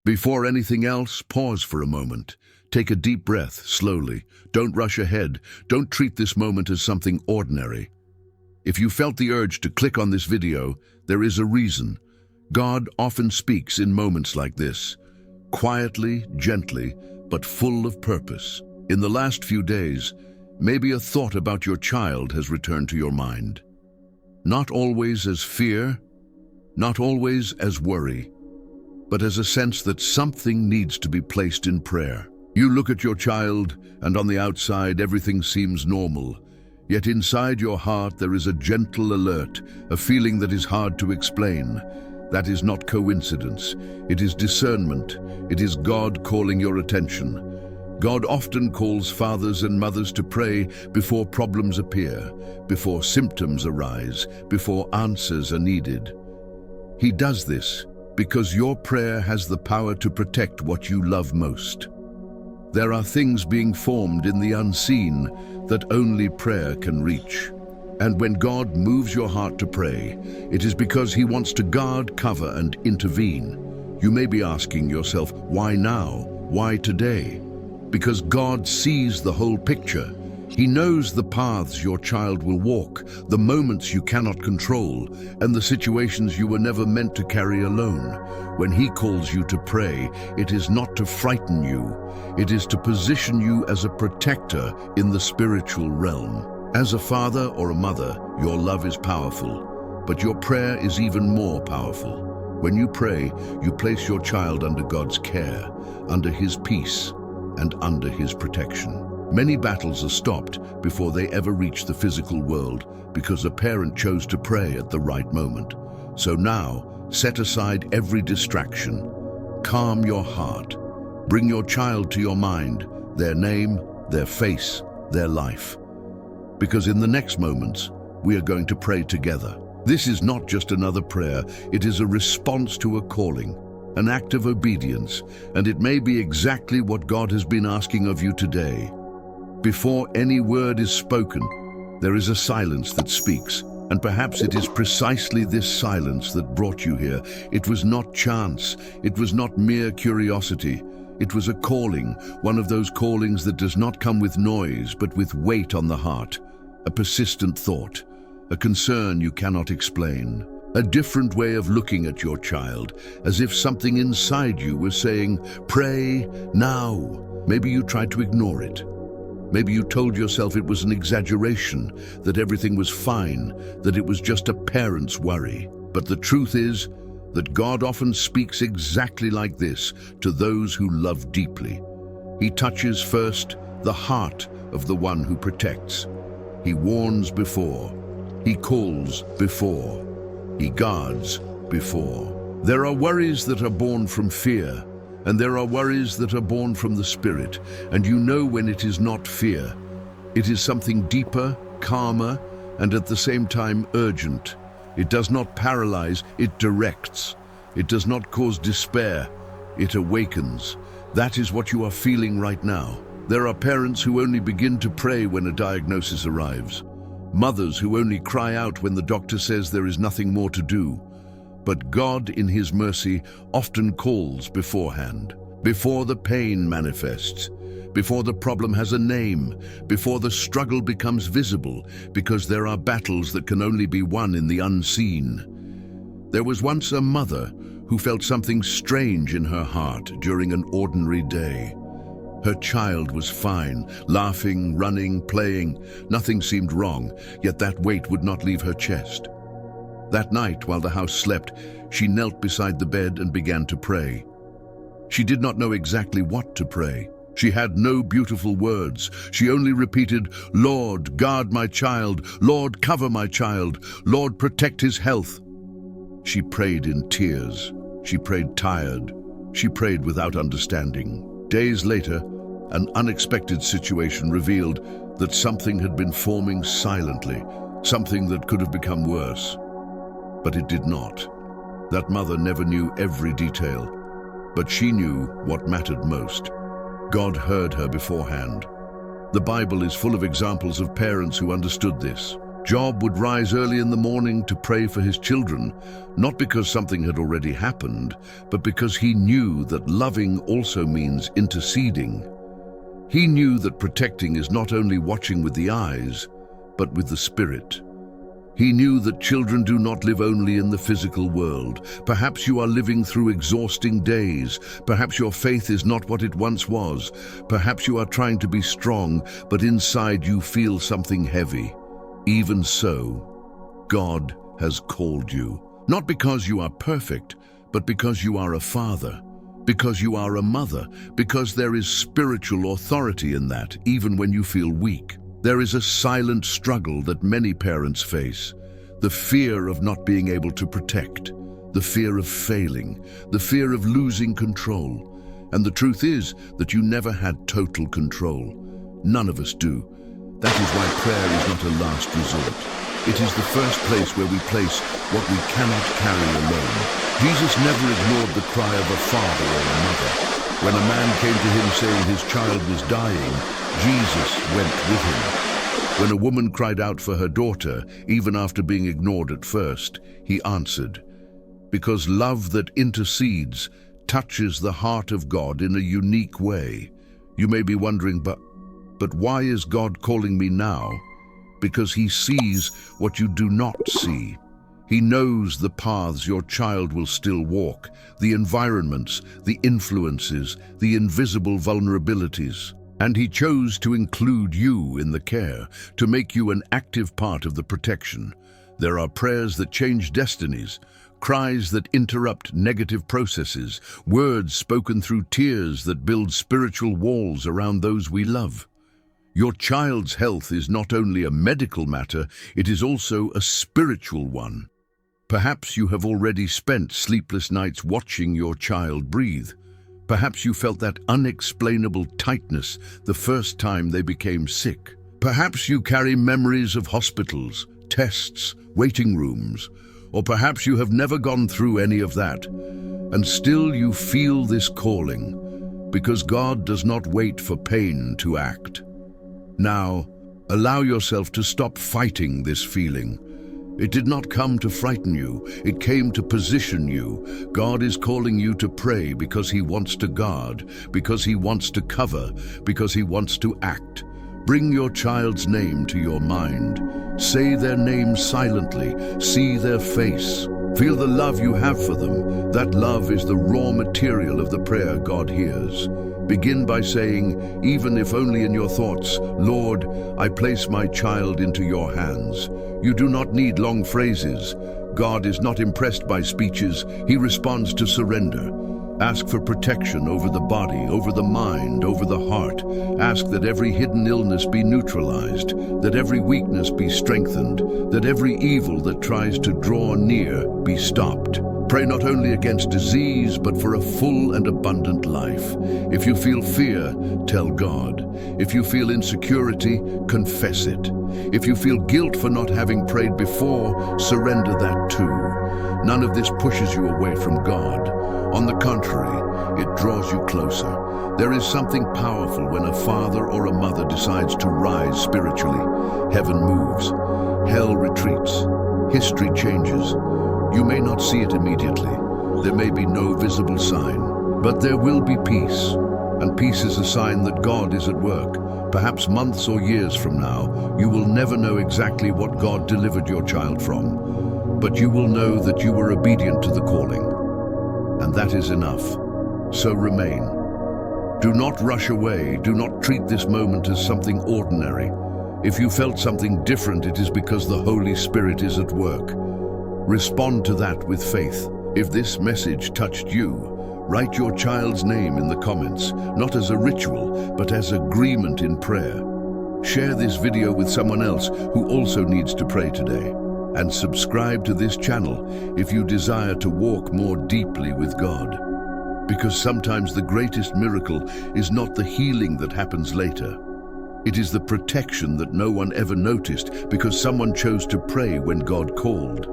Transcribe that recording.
Before anything else, pause for a moment. Take a deep breath, slowly. Don't rush ahead. Don't treat this moment as something ordinary. If you felt the urge to click on this video, there is a reason. God often speaks in moments like this, quietly, gently, but full of purpose. In the last few days, maybe a thought about your child has returned to your mind. Not always as fear, not always as worry, but as a sense that something needs to be placed in prayer. You look at your child, and on the outside everything seems normal. Yet inside your heart there is a gentle alert, a feeling that is hard to explain. That is not coincidence. It is discernment. It is God calling your attention. God often calls fathers and mothers to pray before problems appear, before symptoms arise, before answers are needed. He does this because your prayer has the power to protect what you love most. There are things being formed in the unseen that only prayer can reach. And when God moves your heart to pray, it is because He wants to guard, cover, and intervene. You may be asking yourself, why now? Why today? Because God sees the whole picture. He knows the paths your child will walk, the moments you cannot control, and the situations you were never meant to carry alone. When He calls you to pray, it is not to frighten you. It is to position you as a protector in the spiritual realm. As a father or a mother, your love is powerful, but your prayer is even more powerful. When you pray, you place your child under God's care, under His peace, and under His protection. Many battles are stopped before they ever reach the physical world because a parent chose to pray at the right moment. So now, set aside every distraction. Calm your heart. Bring your child to your mind, their name, their face, their life. Because in the next moments, we are going to pray together. This is not just another prayer, it is a response to a calling, an act of obedience, and it may be exactly what God has been asking of you today. Before any word is spoken, there is a silence that speaks, and perhaps it is precisely this silence that brought you here. It was not chance, it was not mere curiosity. It was a calling, one of those callings that does not come with noise, but with weight on the heart, a persistent thought, a concern you cannot explain, a different way of looking at your child, as if something inside you was saying, "Pray now." Maybe you tried to ignore it. Maybe you told yourself it was an exaggeration, that everything was fine, that it was just a parent's worry. But the truth is that God often speaks exactly like this to those who love deeply. He touches first the heart of the one who protects. He warns before. He calls before. He guards before. There are worries that are born from fear, and there are worries that are born from the Spirit, and you know when it is not fear. It is something deeper, calmer, and at the same time urgent. It does not paralyze, it directs. It does not cause despair, it awakens. That is what you are feeling right now. There are parents who only begin to pray when a diagnosis arrives. Mothers who only cry out when the doctor says there is nothing more to do. But God, in His mercy, often calls beforehand, before the pain manifests, before the problem has a name, before the struggle becomes visible, because there are battles that can only be won in the unseen. There was once a mother who felt something strange in her heart during an ordinary day. Her child was fine, laughing, running, playing. Nothing seemed wrong, yet that weight would not leave her chest. That night, while the house slept, she knelt beside the bed and began to pray. She did not know exactly what to pray. She had no beautiful words. She only repeated, "Lord, guard my child. Lord, cover my child. Lord, protect his health." She prayed in tears. She prayed tired. She prayed without understanding. Days later, an unexpected situation revealed that something had been forming silently, something that could have become worse. But it did not. That mother never knew every detail, but she knew what mattered most. God heard her beforehand. The Bible is full of examples of parents who understood this. Job would rise early in the morning to pray for his children, not because something had already happened, but because he knew that loving also means interceding. He knew that protecting is not only watching with the eyes, but with the spirit. He knew that children do not live only in the physical world. Perhaps you are living through exhausting days. Perhaps your faith is not what it once was. Perhaps you are trying to be strong, but inside you feel something heavy. Even so, God has called you. Not because you are perfect, but because you are a father, because you are a mother, because there is spiritual authority in that, even when you feel weak. There is a silent struggle that many parents face. The fear of not being able to protect, the fear of failing, the fear of losing control. And the truth is that you never had total control. None of us do. That is why prayer is not a last resort. It is the first place where we place what we cannot carry alone. Jesus never ignored the cry of a father or a mother. When a man came to him saying his child was dying, Jesus went with him. When a woman cried out for her daughter, even after being ignored at first, he answered. Because love that intercedes touches the heart of God in a unique way. You may be wondering, but why is God calling me now? Because he sees what you do not see. He knows the paths your child will still walk, the environments, the influences, the invisible vulnerabilities. And he chose to include you in the care, to make you an active part of the protection. There are prayers that change destinies, cries that interrupt negative processes, words spoken through tears that build spiritual walls around those we love. Your child's health is not only a medical matter, it is also a spiritual one. Perhaps you have already spent sleepless nights watching your child breathe. Perhaps you felt that unexplainable tightness the first time they became sick. Perhaps you carry memories of hospitals, tests, waiting rooms, or perhaps you have never gone through any of that, and still you feel this calling, because God does not wait for pain to act. Now, allow yourself to stop fighting this feeling. It did not come to frighten you, it came to position you. God is calling you to pray because he wants to guard, because he wants to cover, because he wants to act. Bring your child's name to your mind. Say their name silently, see their face. Feel the love you have for them. That love is the raw material of the prayer God hears. Begin by saying, even if only in your thoughts, Lord, I place my child into your hands. You do not need long phrases. God is not impressed by speeches. He responds to surrender. Ask for protection over the body, over the mind, over the heart. Ask that every hidden illness be neutralized, that every weakness be strengthened, that every evil that tries to draw near be stopped. Pray not only against disease, but for a full and abundant life. If you feel fear, tell God. If you feel insecurity, confess it. If you feel guilt for not having prayed before, surrender that too. None of this pushes you away from God. On the contrary, it draws you closer. There is something powerful when a father or a mother decides to rise spiritually. Heaven moves. Hell retreats. History changes. You may not see it immediately. There may be no visible sign, but there will be peace. And peace is a sign that God is at work. Perhaps months or years from now, you will never know exactly what God delivered your child from, but you will know that you were obedient to the calling. And that is enough. So remain. Do not rush away. Do not treat this moment as something ordinary. If you felt something different, it is because the Holy Spirit is at work. Respond to that with faith. If this message touched you, write your child's name in the comments, not as a ritual, but as agreement in prayer. Share this video with someone else who also needs to pray today. And subscribe to this channel if you desire to walk more deeply with God. Because sometimes the greatest miracle is not the healing that happens later. It is the protection that no one ever noticed because someone chose to pray when God called.